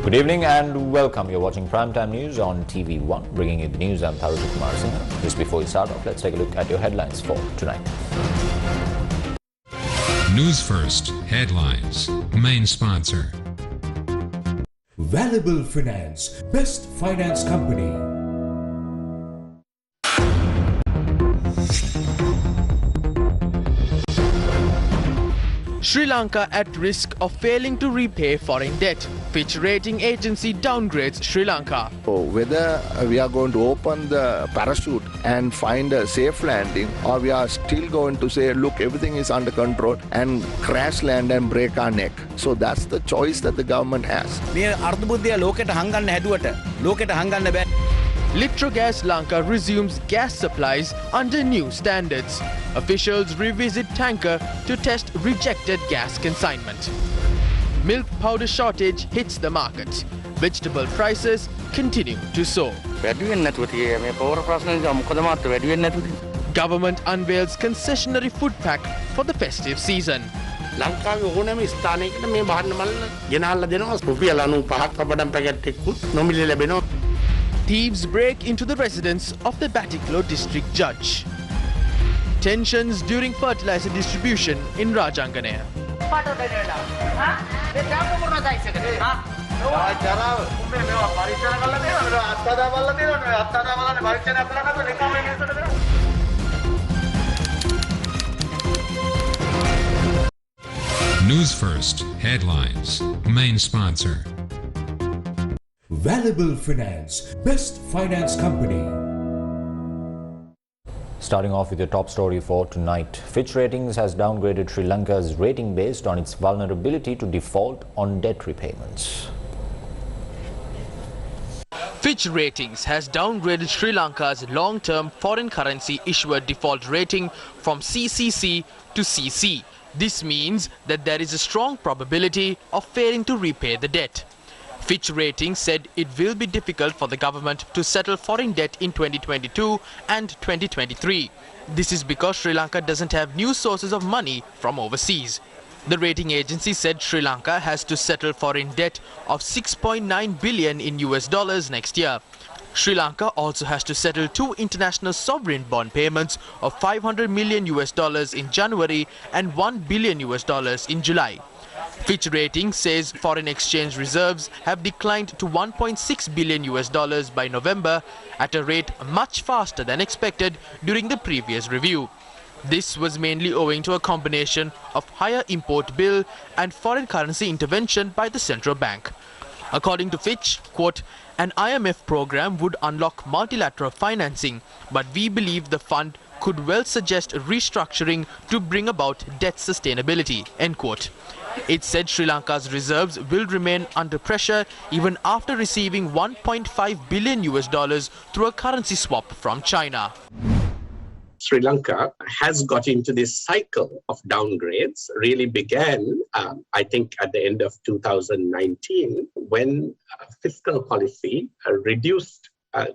Good evening and welcome. You're watching Primetime News on TV1. Bringing you the news, I'm Tharuji Kumar Singh. Just before we start off, let's take a look at your headlines for tonight. News First headlines. Main sponsor. Valuable Finance, best finance company. Sri Lanka at risk of failing to repay foreign debt. Fitch rating agency downgrades Sri Lanka. Whether we are going to open the parachute and find a safe landing, or we are still going to say, look, everything is under control and crash land and break our neck. So that's the choice that the government has. Litrogas Lanka resumes gas supplies under new standards. Officials revisit tanker to test rejected gas consignment. Milk powder shortage hits the market. Vegetable prices continue to soar. Government unveils concessionary food pack for the festive season. Thieves break into the residence of the Batiklo district judge. Tensions during fertilizer distribution in Rajanganaya. News First headlines. Main sponsor. Valuable Finance, best finance company. Starting off with your top story for tonight. Fitch Ratings has downgraded Sri Lanka's rating based on its vulnerability to default on debt repayments. Fitch Ratings has downgraded Sri Lanka's long-term foreign currency issuer default rating from CCC to CC. This means that there is a strong probability of failing to repay the debt. Fitch Ratings said it will be difficult for the government to settle foreign debt in 2022 and 2023. This is because Sri Lanka doesn't have new sources of money from overseas. The rating agency said Sri Lanka has to settle foreign debt of $6.9 billion in US dollars next year. Sri Lanka also has to settle two international sovereign bond payments of $500 million US dollars in January and $1 billion US dollars in July. Fitch Ratings says foreign exchange reserves have declined to $1.6 billion US dollars by November at a rate much faster than expected during the previous review. This was mainly owing to a combination of higher import bill and foreign currency intervention by the central bank. According to Fitch, quote, an IMF program would unlock multilateral financing, but we believe the fund could well suggest restructuring to bring about debt sustainability, end quote. It said Sri Lanka's reserves will remain under pressure even after receiving $1.5 billion US dollars through a currency swap from China. Sri Lanka has got into this cycle of downgrades, really began, I think, at the end of 2019, when fiscal policy reduced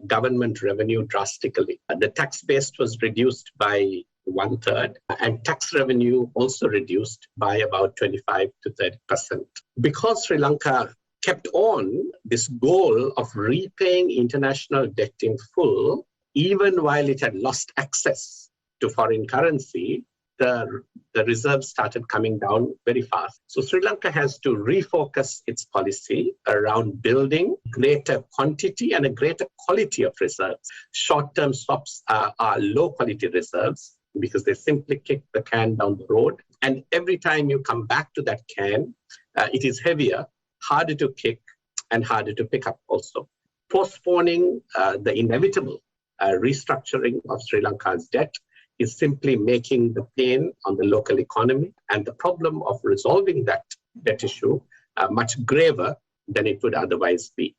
government revenue drastically. The tax base was reduced by 1/3, and tax revenue also reduced by about 25 to 30%. Because Sri Lanka kept on this goal of repaying international debt in full, even while it had lost access to foreign currency, the reserves started coming down very fast. So Sri Lanka has to refocus its policy around building greater quantity and a greater quality of reserves. Short-term swaps are low-quality reserves, because they simply kick the can down the road. And every time you come back to that can, it is heavier, harder to kick, and harder to pick up also. Postponing the inevitable restructuring of Sri Lanka's debt is simply making the pain on the local economy and the problem of resolving that debt issue much graver than it would otherwise be.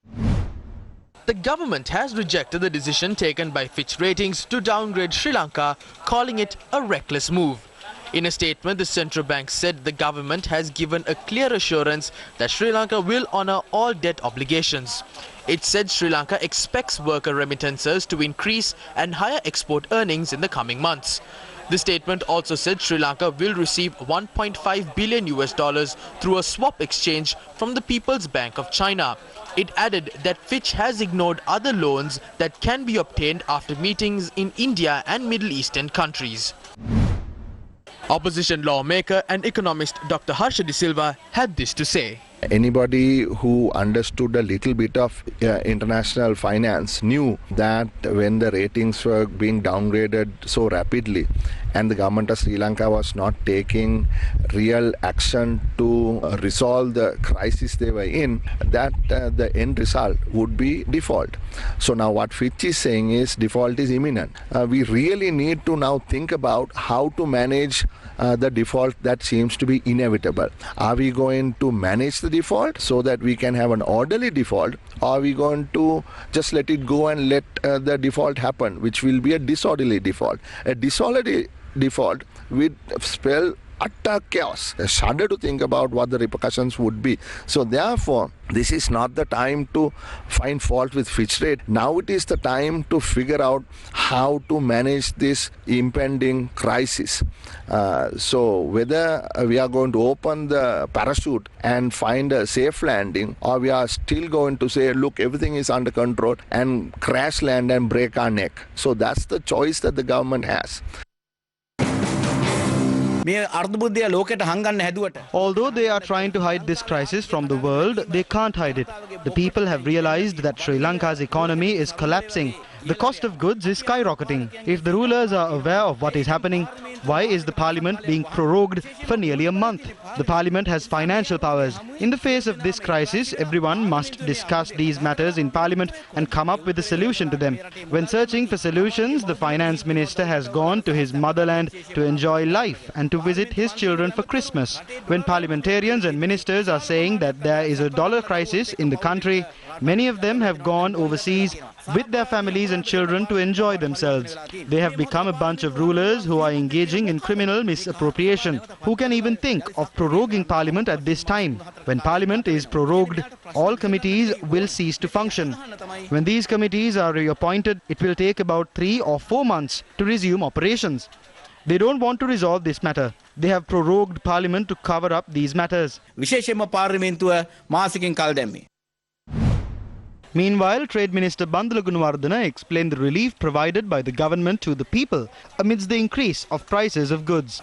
The government has rejected the decision taken by Fitch Ratings to downgrade Sri Lanka, calling it a reckless move. In a statement, the central bank said the government has given a clear assurance that Sri Lanka will honour all debt obligations. It said Sri Lanka expects worker remittances to increase and higher export earnings in the coming months. The statement also said Sri Lanka will receive $1.5 billion through a swap exchange from the People's Bank of China. It added that Fitch has ignored other loans that can be obtained after meetings in India and Middle Eastern countries. Opposition lawmaker and economist Dr. Harsha De Silva had this to say. Anybody who understood a little bit of international finance knew that when the ratings were being downgraded so rapidly and the government of Sri Lanka was not taking real action to resolve the crisis they were in, that the end result would be default. So now what Fitch is saying is default is imminent. We really need to now think about how to manage the default that seems to be inevitable. Are we going to manage the default so that we can have an orderly default, or are we going to just let it go and let the default happen, which will be a disorderly default? A disorderly default would spell utter chaos. I shudder to think about what the repercussions would be. So therefore, this is not the time to find fault with Fitch rate. Now it is the time to figure out how to manage this impending crisis. So whether we are going to open the parachute and find a safe landing, or we are still going to say, look, everything is under control, and crash land and break our neck. So that's the choice that the government has. Although they are trying to hide this crisis from the world, they can't hide it. The people have realized that Sri Lanka's economy is collapsing. The cost of goods is skyrocketing. If the rulers are aware of what is happening, why is the parliament being prorogued for nearly a month? The parliament has financial powers. In the face of this crisis, everyone must discuss these matters in parliament and come up with a solution to them. When searching for solutions, the finance minister has gone to his motherland to enjoy life and to visit his children for Christmas. When parliamentarians and ministers are saying that there is a dollar crisis in the country, many of them have gone overseas with their families and children to enjoy themselves. They have become a bunch of rulers who are engaging in criminal misappropriation. Who can even think of proroguing Parliament at this time? When Parliament is prorogued, all committees will cease to function. When these committees are reappointed, it will take about 3 or 4 months to resume operations. They don't want to resolve this matter. They have prorogued Parliament to cover up these matters. Meanwhile, Trade Minister Bandula Gunawardena explained the relief provided by the government to the people amidst the increase of prices of goods.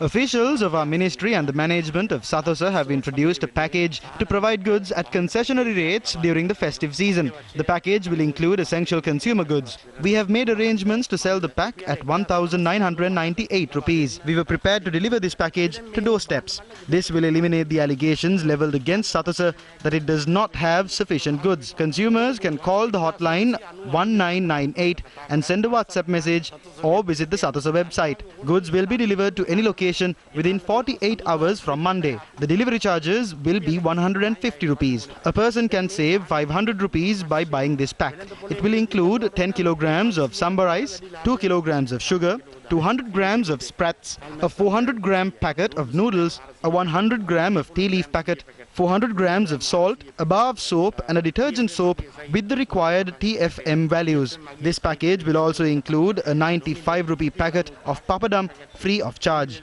Officials of our ministry and the management of Sathosa have introduced a package to provide goods at concessionary rates during the festive season. The package will include essential consumer goods. We have made arrangements to sell the pack at 1,998 rupees. We were prepared to deliver this package to doorsteps. This will eliminate the allegations levelled against Sathosa that it does not have sufficient goods. Consumers can call the hotline 1998 and send a WhatsApp message or visit the Sathosa website. Goods will be delivered to any location within 48 hours from Monday. The delivery charges will be 150 rupees. A person can save 500 rupees by buying this pack. It will include 10 kilograms of sambar rice, 2 kilograms of sugar, 200 grams of sprats, a 400-gram packet of noodles, a 100-gram of tea leaf packet, 400 grams of salt, a bar of soap and a detergent soap with the required TFM values. This package will also include a 95 rupee packet of papadam free of charge.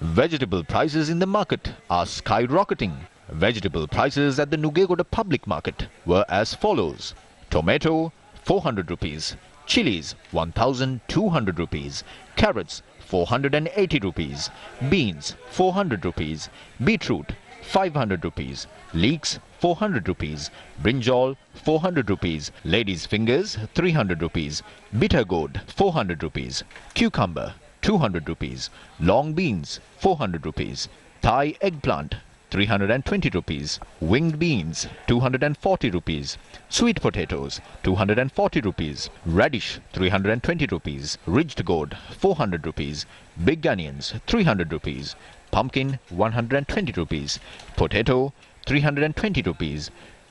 Vegetable prices in the market are skyrocketing. Vegetable prices at the Nugegoda public market were as follows. Tomato 400 rupees, chilies 1,200 rupees, carrots 480 rupees, beans 400 rupees, beetroot 500 rupees, leeks 400 rupees, brinjal 400 rupees, ladies' fingers 300 rupees, bitter gourd 400 rupees, cucumber 200 rupees, long beans 400 rupees, Thai eggplant 320 rupees, winged beans 240 rupees, sweet potatoes 240 rupees, radish 320 rupees, ridged gourd 400 rupees, big onions 300 rupees, pumpkin 120 rupees, potato 320 rupees,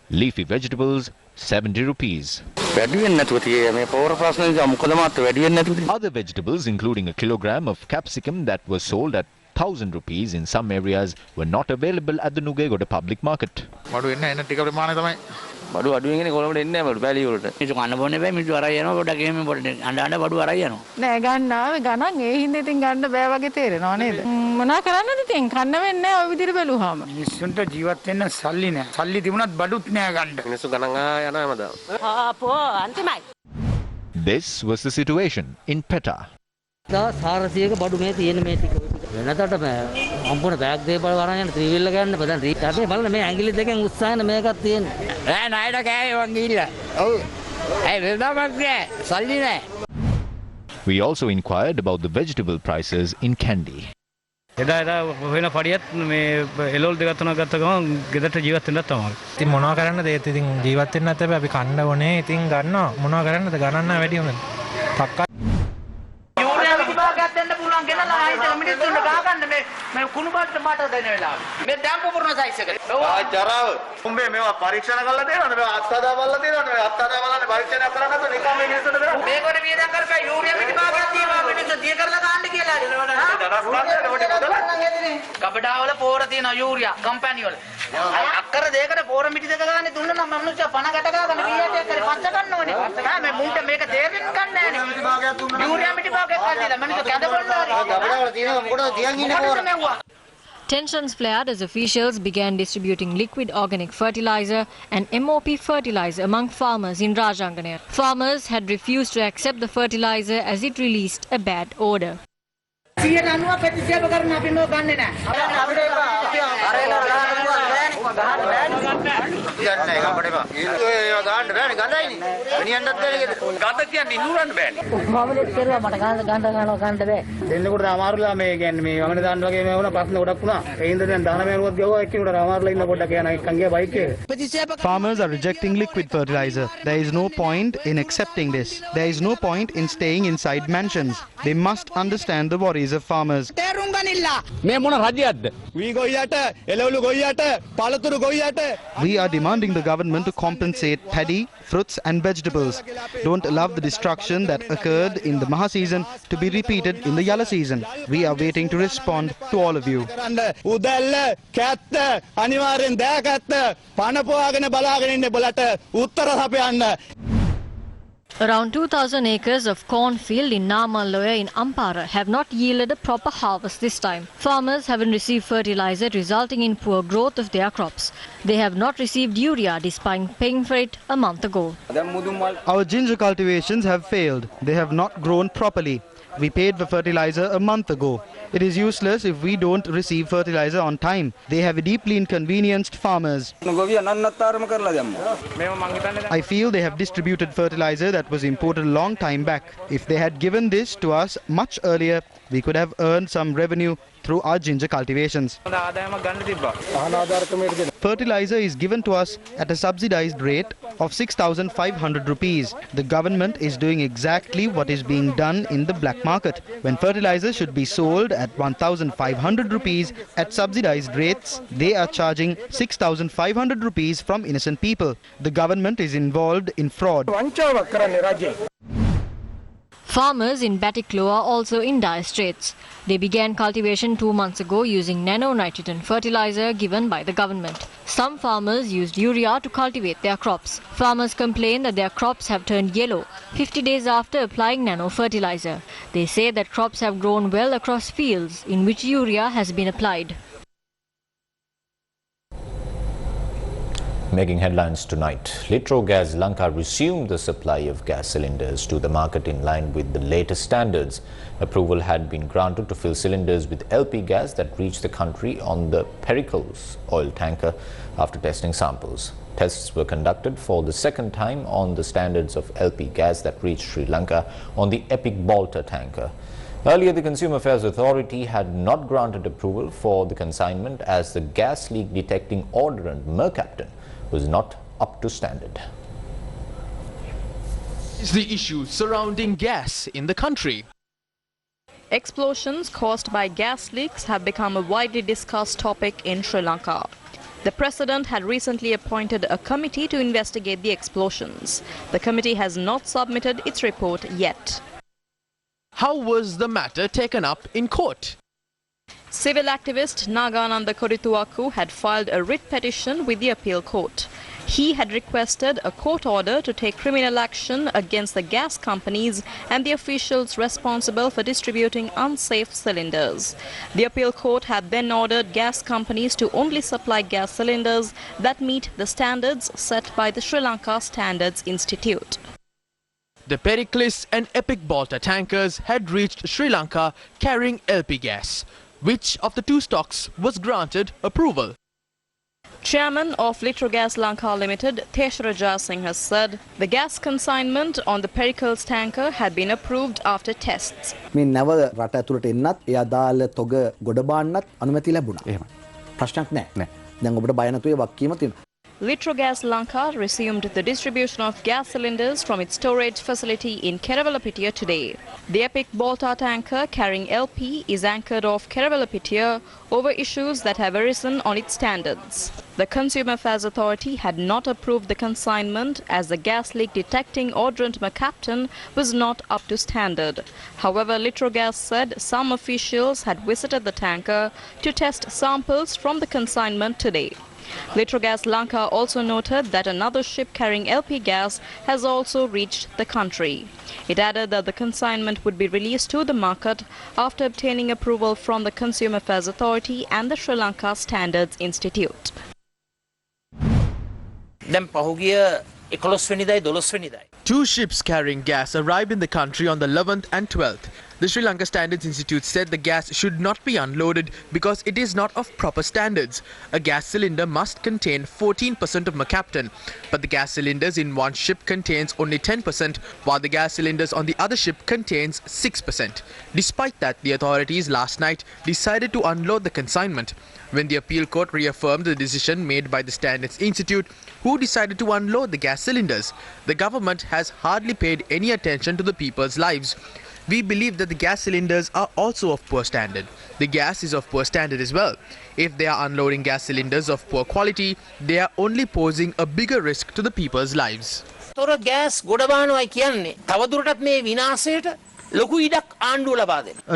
leafy vegetables 70 rupees. Other vegetables including a kilogram of capsicum that was sold at 1,000 rupees in some areas were not available at the Nugegoda public market. බඩු අඩු වෙනකනේ කොළඹට එන්නේ නැහැ බඩු පැලිය වලට. මිනිස්සු කන්න බොන්නේ බෑ මිනිස්සු අරයි යනවා පොඩ්ඩක් එහෙම පොඩ්ඩක් අඬ බඩු අරයි යනවා. නෑ ගන්න ආවේ ගණන් ඒ හින්දා ඉතින් ගන්න බෑ වගේ තේරෙනව නේද? මොනා කරන්නද ඉතින් කන්න වෙන්නේ නැහැ ඔය විදිහට බැලුවාම. මිනිස්සුන්ට ජීවත් වෙන්න සල්ලි නැහැ. සල්ලි තිබුණත් බඩුත් නෑ ගන්න. මිනිස්සු ගණන් යනවා හැමදාම. ආපෝ අන්තිමයි. This was the situation in Peta. 400ක බඩු මේ තියෙන මේ ටික වෙනතට සම්පූර්ණ බෑග් දෙකක් වරන් යන ත්‍රිවිල් එක ගන්න බෑ. දැන් බලන්න මේ ඇඟිලි දෙකෙන් උස්සගෙන මේකක් තියෙන්නේ. ඈ ණයට කෑවේ වන් ගිහිල්ලා. ඔව්. ඒ වෙනදාමක් නෑ. සල්ලි නෑ. We also inquired about the vegetable prices in Kandy. එදා වෙන පඩියත් මේ එළවලු දෙකක් තුනක් ගත්ත ගමන් ගෙදරට ජීවත් වෙන්නත් තමයි. ඉතින් මොනවා කරන්නද ඒත් ඉතින් ජීවත් වෙන්න නැත්නම් අපි කන්න ඕනේ. ඉතින් ගන්නවා. මොනවා කරන්නද ගණන් වැඩි වුණා. පක්කා යූරියා විභාගයක් දෙන්න පුළුවන් ගෙනලා ආයෙත් මිනිස්සුන්ට ගා ගන්න මේ කුණු පාට මාට දෙන වෙලාව. මේ දැම්පු පුරන සයිස් එක. ආචාරාව. උඹේ මේවා පරීක්ෂණ කරලා දෙනවද? මේ අත්හදා බලලා දෙනවද? මේ අත්හදා බලන්නේ පරීක්ෂණයක් කරන්නේ නැත්නම් නිකන් මේ මිනිස්සුන්ට දෙනවා. මේකට වියදම් කරපෑ යූරියා විභාගයක් තියෙනවා මිනිස්සු දිය කරලා ගන්න කියලා. කපඩාවල පෝර තියෙනවා යූරියා කම්පැනි වල. අක්කර දෙයකට පෝර මිටි දෙක ගන්න දුන්නා නම් මිනිස්සු පණ ගැට ගාගෙන වීයටයක් කරේ පච්ච ගන්න ඕනේ. මේ මුන්ට මේක තේරෙන්න ගන්න නෑනේ. යූරියා මිටි භාගයක් අදලා මිනිස්සු කැඳවලා හරි. කපඩාවල තියෙනවා මොකටද තියන් ඉන්නේ පෝර. Tensions flared as officials began distributing liquid organic fertilizer and MOP fertilizer among farmers in Rajanganaya. Farmers had refused to accept the fertilizer as it released a bad odor. දෙන්නකොට අමාරුලා මේ කියන්නේ මේ වමන දාන්න වගේ මේ වුණා ප්‍රශ්න ගොඩක් වුණා. ඒ හින්දා දැන් දාන මේරුවත් ගියවා එක්කිනුට අමාරුලා ඉන්න පොඩ්ඩක් යන එකන් ගියා බයික් එක. Farmers are rejecting liquid fertilizer. There is no point in accepting this. There is no point in staying inside mansions. They must understand the worries of farmers. මේ මොන රජයක්ද? වී ගොයියට, එළවලු ගොයියට, පළතුරු ගොයියට. We are demanding the government to compensate paddy, fruits and vegetables. Don't allow the destruction that occurred in the Maha season to be repeated in the Yala season. We are waiting to respond to all of you. උදැල්ල, කැත්ත, අනිවාර්යෙන් දෑකැත්ත, පණ පොවාගෙන බලාගෙන ඉන්නේ බලට උත්තර සපයන්න. Around 2,000 acres of cornfield in Namalloya in Ampara have not yielded a proper harvest this time. Farmers haven't received fertilizer, resulting in poor growth of their crops. They have not received urea despite paying for it a month ago. Our ginger cultivations have failed. They have not grown properly. We paid for fertilizer a month ago. It is useless if we don't receive fertilizer on time. They have deeply inconvenienced farmers. I feel they have distributed fertilizer that was imported a long time back. If they had given this to us much earlier, we could have earned some revenue through our ginger cultivations. Fertilizer is given to us at a subsidized rate of 6,500 rupees. The government is doing exactly what is being done in the black market. When fertilizer should be sold at 1,500 rupees at subsidized rates, they are charging 6,500 rupees from innocent people. The government is involved in fraud. Farmers in Batiklo are also in dire straits. They began cultivation 2 months ago using nano-nitrogen fertilizer given by the government. Some farmers used urea to cultivate their crops. Farmers complain that their crops have turned yellow 50 days after applying nano-fertilizer. They say that crops have grown well across fields in which urea has been applied. Making headlines tonight, Litrogas Lanka resumed the supply of gas cylinders to the market in line with the latest standards. Approval had been granted to fill cylinders with LP gas that reached the country on the Pericles oil tanker after testing samples. Tests were conducted for the second time on the standards of LP gas that reached Sri Lanka on the Epic Balta tanker. Earlier, the Consumer Affairs Authority had not granted approval for the consignment as the gas leak detecting ordnance mercaptan was not up to standard. Is the issue surrounding gas in the country? Explosions caused by gas leaks have become a widely discussed topic in Sri Lanka. The president had recently appointed a committee to investigate the explosions. The committee has not submitted its report yet. How was the matter taken up in court? Civil activist Nagananda Korituaku had filed a writ petition with the appeal court. He had requested a court order to take criminal action against the gas companies and the officials responsible for distributing unsafe cylinders. The appeal court had then ordered gas companies to only supply gas cylinders that meet the standards set by the Sri Lanka Standards Institute. The Pericles and Epic Balta tankers had reached Sri Lanka carrying LP gas. Which of the two stocks was granted approval? Chairman of Litrogas Lanka Limited, Teshraja Singh has said the gas consignment on the Pericles tanker had been approved after tests. මේ නැව රට ඇතුළට එන්නත් ඒ අදාළ තොග ගොඩ බාන්නත් අනුමැතිය ලැබුණා. එහෙම. ප්‍රශ්නයක් නැහැ. දැන් ඔබට බය නැතුව වක්කීම තියෙනවා. Litrogas Lanka resumed the distribution of gas cylinders from its storage facility in Keravalapitia today. The Epic Balta tanker carrying LP is anchored off Keravalapitia over issues that have arisen on its standards. The Consumer Affairs Authority had not approved the consignment as the gas leak detecting Audrent McCaptain was not up to standard. However, Litrogas said some officials had visited the tanker to test samples from the consignment today. Litrogas Lanka also noted that another ship carrying LP gas has also reached the country. It added that the consignment would be released to the market after obtaining approval from the Consumer Affairs Authority and the Sri Lanka Standards Institute. Two ships carrying gas arrived in the country on the 11th and 12th. The Sri Lanka Standards Institute said the gas should not be unloaded because it is not of proper standards. A gas cylinder must contain 14% of mercaptan, but the gas cylinders in one ship contains only 10%, while the gas cylinders on the other ship contains 6%. Despite that, the authorities last night decided to unload the consignment. When the appeal court reaffirmed the decision made by the Standards Institute, who decided to unload the gas cylinders, the government has hardly paid any attention to the people's lives. We believe that the gas cylinders are also of poor standard. The gas is of poor standard as well. If they are unloading gas cylinders of poor quality, they are only posing a bigger risk to the people's lives. A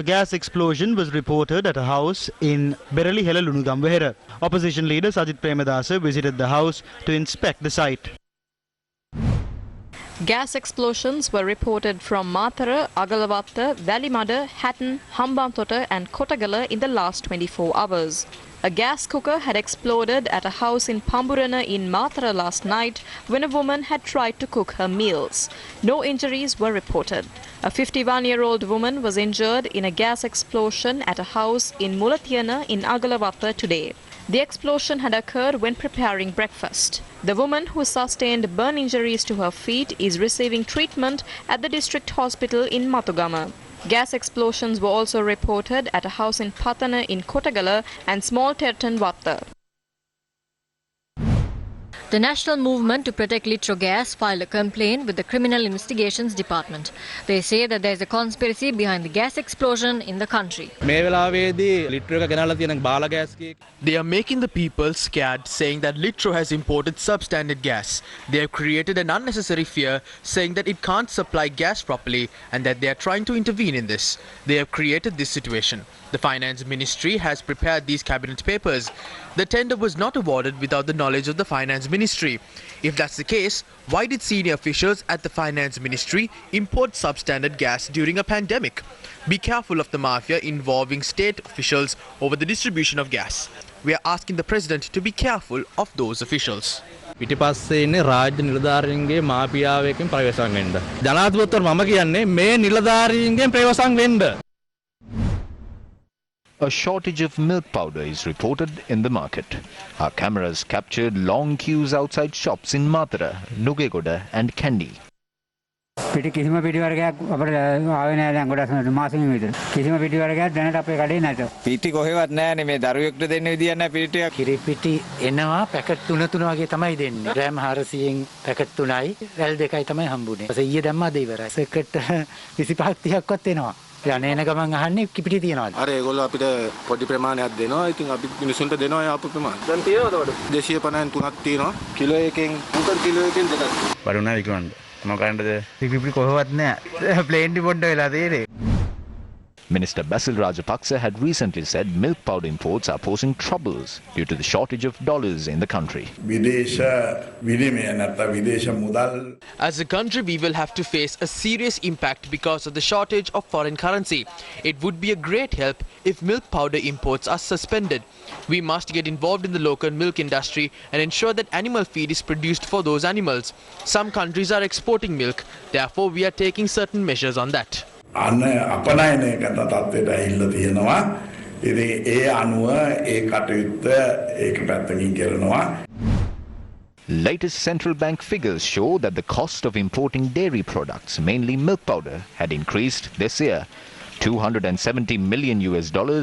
gas explosion was reported at a house in Berali Hela Lunugambehera. Opposition leader Sajit Premadasa visited the house to inspect the site. Gas explosions were reported from Matara, Agalavatta, Valimada, Hatton, Hambantota and Kotagala in the last 24 hours. A gas cooker had exploded at a house in Pamburana in Matara last night when a woman had tried to cook her meals. No injuries were reported. A 51-year-old woman was injured in a gas explosion at a house in Mulathiana in Agalavatta today. The explosion had occurred when preparing breakfast. The woman who sustained burn injuries to her feet is receiving treatment at the district hospital in Matugama. Gas explosions were also reported at a house in Patana in Kotagala and Small Tertan Watta. The National Movement to Protect Litrogas filed a complaint with the Criminal Investigations Department. They say that there is a conspiracy behind the gas explosion in the country. They are making the people scared, saying that Litro has imported substandard gas. They have created an unnecessary fear, saying that it can't supply gas properly and that they are trying to intervene in this. They have created this situation. The Finance Ministry has prepared these cabinet papers. The tender was not awarded without the knowledge of the Finance Ministry. If that's the case, why did senior officials at the Finance Ministry import substandard gas during a pandemic? Be careful of the mafia involving state officials over the distribution of gas. We are asking the President to be careful of those officials. පිටිපස්සේ ඉන්නේ රාජ්‍ය නිලධාරීන්ගේ මාෆියාවකින් ප්‍රවේශම් වෙන්න. ජනාධිපතිතුමා මම කියන්නේ මේ නිලධාරීන්ගෙන් ප්‍රවේශම් වෙන්න. A shortage of milk powder is reported in the market. Our cameras captured long queues outside shops in Matara, Nugegoda and Kandy. පිටි කිසිම පිටි වර්ගයක් අපිට ආවේ නැහැ දැන් ගොඩක් මාසෙකින් විතර. කිසිම පිටි වර්ගයක් දැනට අපේ කඩේ නැත. පිටි කොහෙවත් නැහැනේ මේ දරුවෙක්ට දෙන්න විදියක් නැහැ පිටියක්. කිරි පිටි එනවා පැකට් 3 වගේ තමයි දෙන්නේ. ග්‍රෑම් 400න් පැකට් 3යි, වැල් 2යි තමයි හම්බුනේ. ඊපස්සේ ඊයේ දැම්මා දෙ ඉවරයි. සෙකට් 25ක් 30ක්වත් එනවා. යන්නේන ගමන් අහන්නේ පිටි තියනවාද? අර ඒගොල්ලෝ අපිට පොඩි ප්‍රමාණයක් දෙනවා. ඉතින් අපි මිනිසුන්ට දෙනවා ඒ අපේ ප්‍රමාණය. දැන් තියෙනවද වඩ? 250න් 3ක් තියෙනවා. කිලෝ එකෙන් උතර කිලෝ එකෙන් දෙකක්. මොකන්ද? පිපිපි කොහෙවත් නැහැ. ප්ලේන් ඩි පොඩ්ඩ වෙලා තියෙන්නේ. Minister Basil Rajapaksa had recently said milk powder imports are posing troubles due to the shortage of dollars in the country. As a country, we will have to face a serious impact because of the shortage of foreign currency. It would be a great help if milk powder imports are suspended. We must get involved in the local milk industry and ensure that animal feed is produced for those animals. Some countries are exporting milk, therefore we are taking certain measures on that. Latest central bank figures show that the cost of importing dairy products, mainly milk powder, had increased this year. $270 million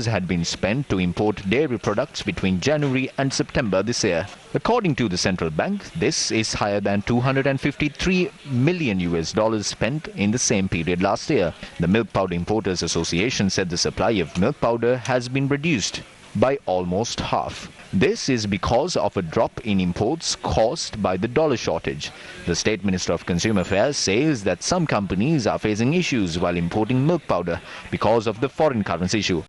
had been spent to import dairy products between January and September this year. According to the central bank, this is higher than $253 million spent in the same period last year. The Milk Powder Importers Association said the supply of milk powder has been reduced by almost half. This is because of a drop in imports caused by the dollar shortage. The State Minister of Consumer Affairs says that some companies are facing issues while importing milk powder because of the foreign currency issue.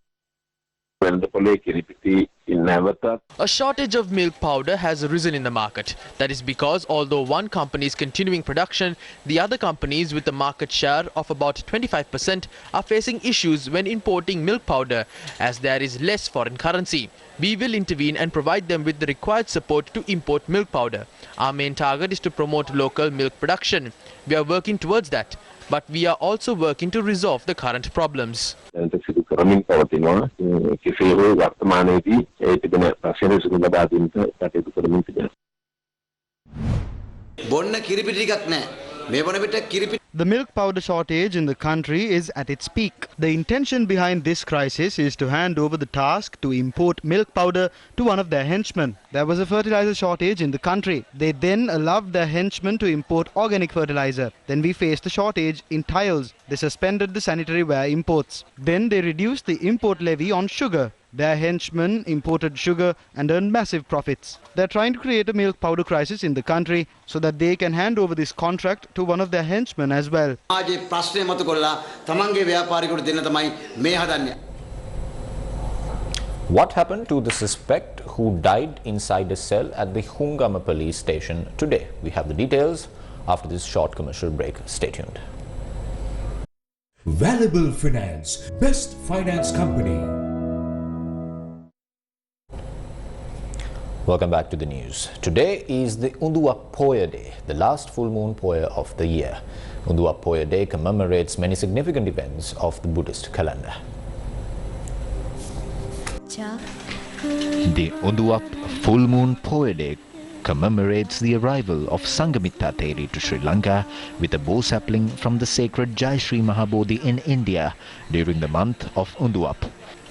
A shortage of milk powder has arisen in the market. That is because although one company is continuing production, the other companies with a market share of about 25% are facing issues when importing milk powder as there is less foreign currency. We will intervene and provide them with the required support to import milk powder. Our main target is to promote local milk production. We are working towards that, but we are also working to resolve the current problems. The milk powder shortage in the country is at its peak. The intention behind this crisis is to hand over the task to import milk powder to one of their henchmen. There was a fertilizer shortage in the country. They then allowed their henchmen to import organic fertilizer. Then we faced the shortage in tiles. They suspended the sanitary ware imports. Then they reduced the import levy on sugar. Their henchmen imported sugar and earned massive profits. They're trying to create a milk powder crisis in the country so that they can hand over this contract to one of their henchmen as well. What happened to the suspect who died inside a cell at the Hungama police station today? We have the details after this short commercial break. Stay tuned. Valuable Finance, best finance company. Welcome back to the news. Today is the Unduap Poya Day, the last full moon Poya of the year. Unduap Poya Day commemorates many significant events of the Buddhist calendar. The Unduap Full Moon Poya Day commemorates the arrival of Sanghamitta Theri to Sri Lanka with a bow sapling from the sacred Jai Sri Mahabodhi in India during the month of Unduap.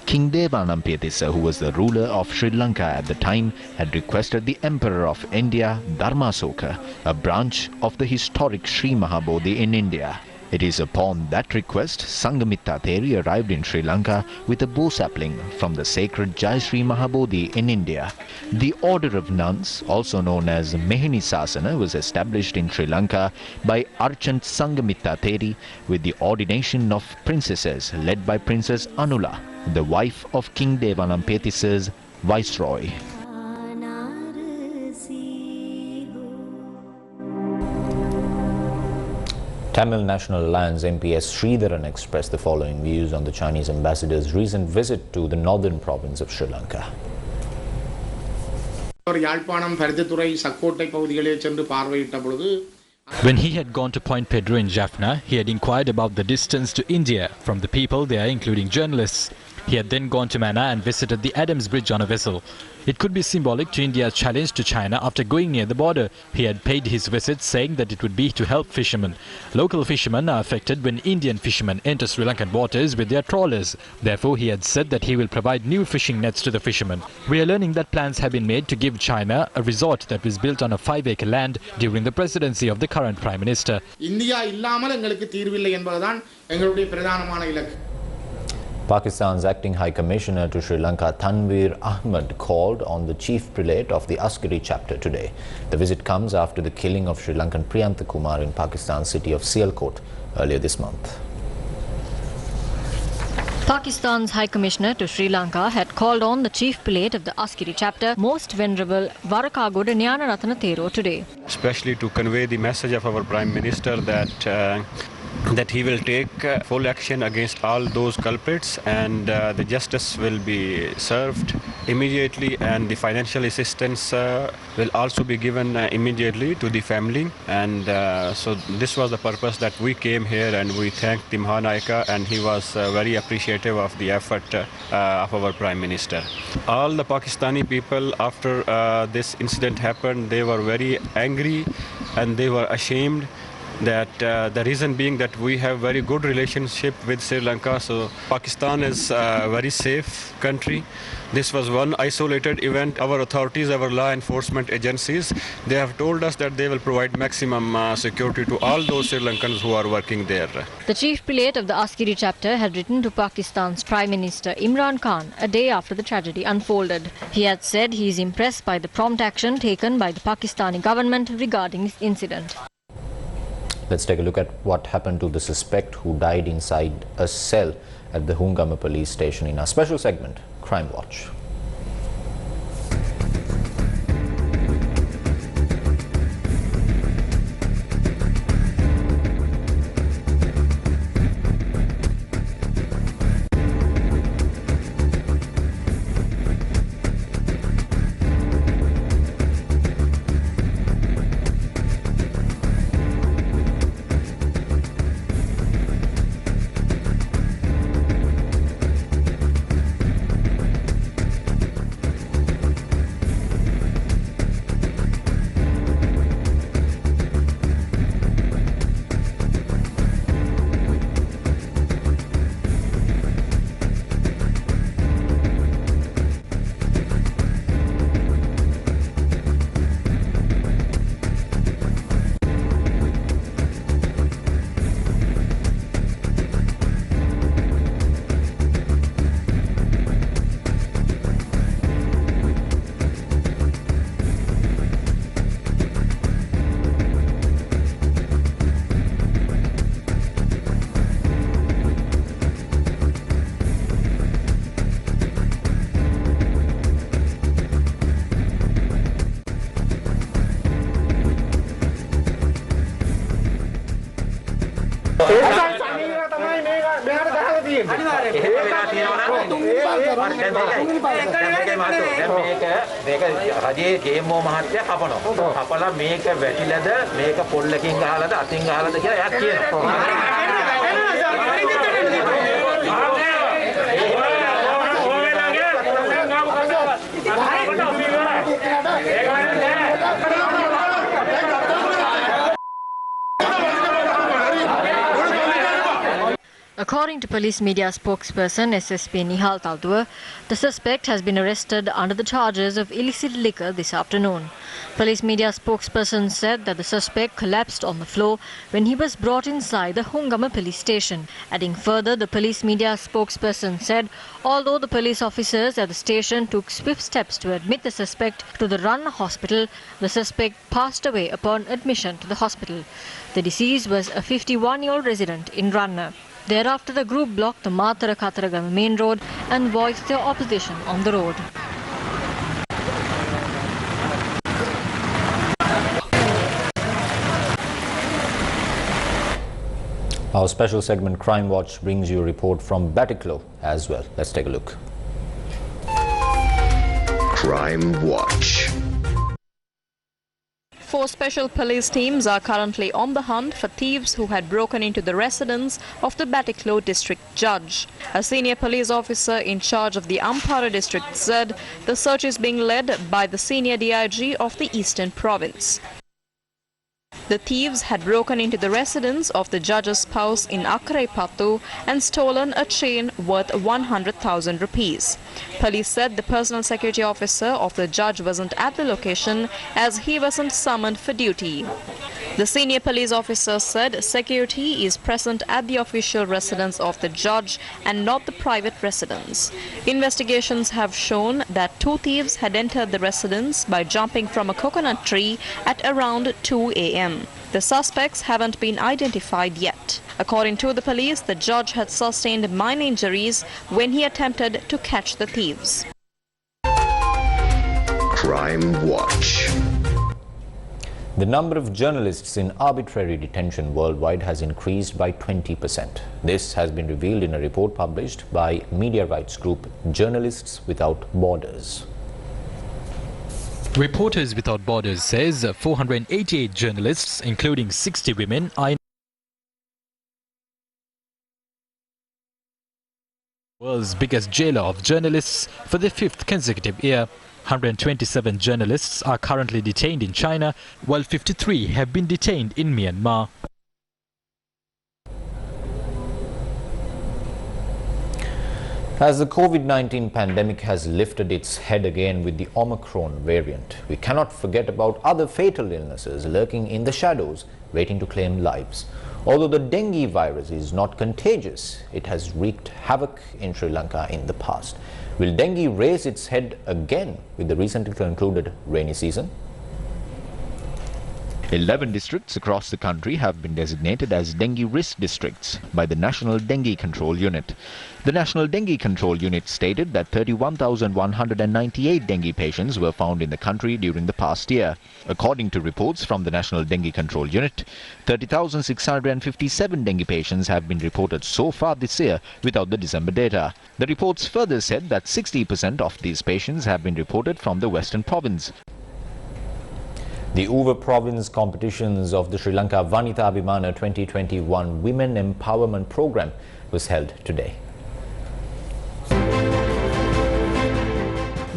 King Devanampiatissa, who was the ruler of Sri Lanka at the time, had requested the Emperor of India, Dharmasoka, a branch of the historic Sri Mahabodhi in India. It is upon that request Sanghamitta Theri arrived in Sri Lanka with a bow sapling from the sacred Jai Sri Mahabodhi in India. The order of nuns, also known as Mehini Sasana, was established in Sri Lanka by Archant Sanghamitta Theri with the ordination of princesses led by Princess Anula, the wife of King Devanampiatissa's viceroy. Tamil National Alliance MP S. Sridharan expressed the following views on the Chinese ambassador's recent visit to the northern province of Sri Lanka. When he had gone to Point Pedro in Jaffna, he had inquired about the distance to India from the people there, including journalists. He had then gone to Manna and visited the Adams Bridge on a vessel. It could be symbolic to India's challenge to China after going near the border. He had paid his visit saying that it would be to help fishermen. Local fishermen are affected when Indian fishermen enter Sri Lankan waters with their trawlers. Therefore, he had said that he will provide new fishing nets to the fishermen. We are learning that plans have been made to give China a resort that was built on a 5-acre land during the presidency of the current Prime Minister. Pakistan's acting High Commissioner to Sri Lanka, Tanveer Ahmed, called on the chief prelate of the Askari chapter today. The visit comes after the killing of Sri Lankan Priyantha Kumar in Pakistan's city of Sialkot earlier this month. Pakistan's High Commissioner to Sri Lanka had called on the Chief Prelate of the Askiri chapter, Most Venerable Varakagoda Nyana Ratana Thero today. Especially to convey the message of our Prime Minister that he will take full action against all those culprits, and the justice will be served immediately, and the financial assistance will also be given immediately to the family. And so this was the purpose that we came here, and we thanked the Mahanayaka, and he was very appreciative of the effort of our Prime Minister. All the Pakistani people, after this incident happened, they were very angry and they were ashamed. That the reason being that we have very good relationship with Sri Lanka, so Pakistan is a very safe country. This was one isolated event. Our authorities, our law enforcement agencies, they have told us that they will provide maximum security to all those Sri Lankans who are working there. The Chief Prelate of the Askiri chapter had written to Pakistan's Prime Minister Imran Khan a day after the tragedy unfolded. He had said he is impressed by the prompt action taken by the Pakistani government regarding this incident. Let's take a look at what happened to the suspect who died inside a cell at the Hungama police station in our special segment, Crime Watch. රජයේ ගේම්මෝ මහත්තයා කපනවා. කපලා මේක වැටිලාද මේක පොල්ලකින් ගහලාද අතින් ගහලාද කියලා එයා කියනවා. According to police media spokesperson SSP Nihal Talduwa, the suspect has been arrested under the charges of illicit liquor this afternoon. Police media spokesperson said that the suspect collapsed on the floor when he was brought inside the Hungama police station. Adding further, the police media spokesperson said although the police officers at the station took swift steps to admit the suspect to the Ranna hospital, the suspect passed away upon admission to the hospital. The deceased was a 51-year-old resident in Ranna. Thereafter, the group blocked the Matara Kataragama main road and voiced their opposition on the road. Our special segment Crime Watch brings you a report from Batticlow as well. Let's take a look. Crime Watch. 4 special police teams are currently on the hunt for thieves who had broken into the residence of the Batticlow district judge. A senior police officer in charge of the Ampara district said the search is being led by the senior DIG of the Eastern Province. The thieves had broken into the residence of the judge's spouse in Akraipattu and stolen a chain worth 100,000 rupees. Police said the personal security officer of the judge wasn't at the location as he wasn't summoned for duty. The senior police officer said security is present at the official residence of the judge and not the private residence. Investigations have shown that 2 thieves had entered the residence by jumping from a coconut tree at around 2 a.m. The suspects haven't been identified yet. According to the police, the judge had sustained minor injuries when he attempted to catch the thieves. Crime Watch. The number of journalists in arbitrary detention worldwide has increased by 20%. This has been revealed in a report published by media rights group Journalists Without Borders. Reporters Without Borders says 488 journalists, including 60 women, are in the world's biggest jailer of journalists for the 5th consecutive year. 127 journalists are currently detained in China, while 53 have been detained in Myanmar. As the COVID-19 pandemic has lifted its head again with the Omicron variant, we cannot forget about other fatal illnesses lurking in the shadows, waiting to claim lives. Although the dengue virus is not contagious, it has wreaked havoc in Sri Lanka in the past. Will dengue raise its head again with the recently concluded rainy season? 11 districts across the country have been designated as dengue risk districts by the National Dengue Control Unit. The National Dengue Control Unit stated that 31,198 dengue patients were found in the country during the past year. According to reports from the National Dengue Control Unit, 30,657 dengue patients have been reported so far this year without the December data. The reports further said that 60% of these patients have been reported from the Western Province. The Uva Province competitions of the Sri Lanka Vanitha Abhimana 2021 Women Empowerment Program was held today.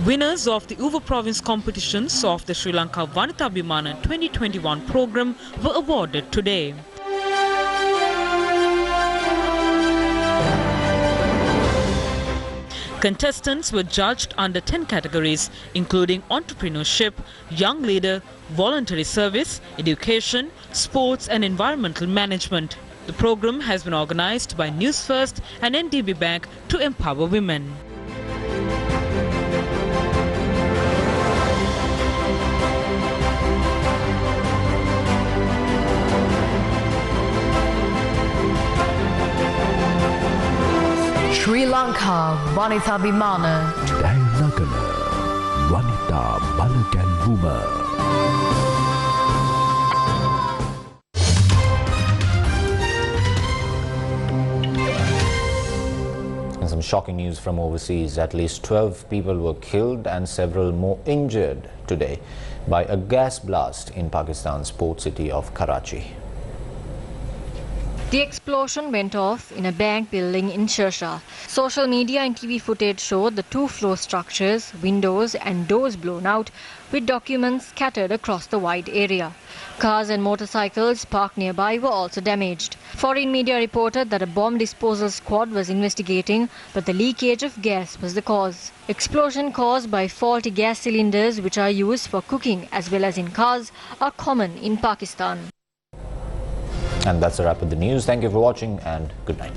Winners of the Uva Province competitions of the Sri Lanka Vanitha Abhimana 2021 program were awarded today. Contestants were judged under 10 categories, including entrepreneurship, young leader, voluntary service, education, sports and environmental management. The program has been organized by Newsfirst and NDB Bank to empower women. Sri Lanka Vanitha Abhimana Dayanagala Vanitha Balaganwuma. And some shocking news from overseas. At least 12 people were killed and several more injured today by a gas blast in Pakistan's port city of Karachi. The explosion went off in a bank building in Shersha. Social media and TV footage showed the 2-floor structures, windows and doors blown out, with documents scattered across the wide area. Cars and motorcycles parked nearby were also damaged. Foreign media reported that a bomb disposal squad was investigating, but the leakage of gas was the cause. Explosion caused by faulty gas cylinders, which are used for cooking as well as in cars, are common in Pakistan. And that's a wrap of the news. Thank you for watching and good night.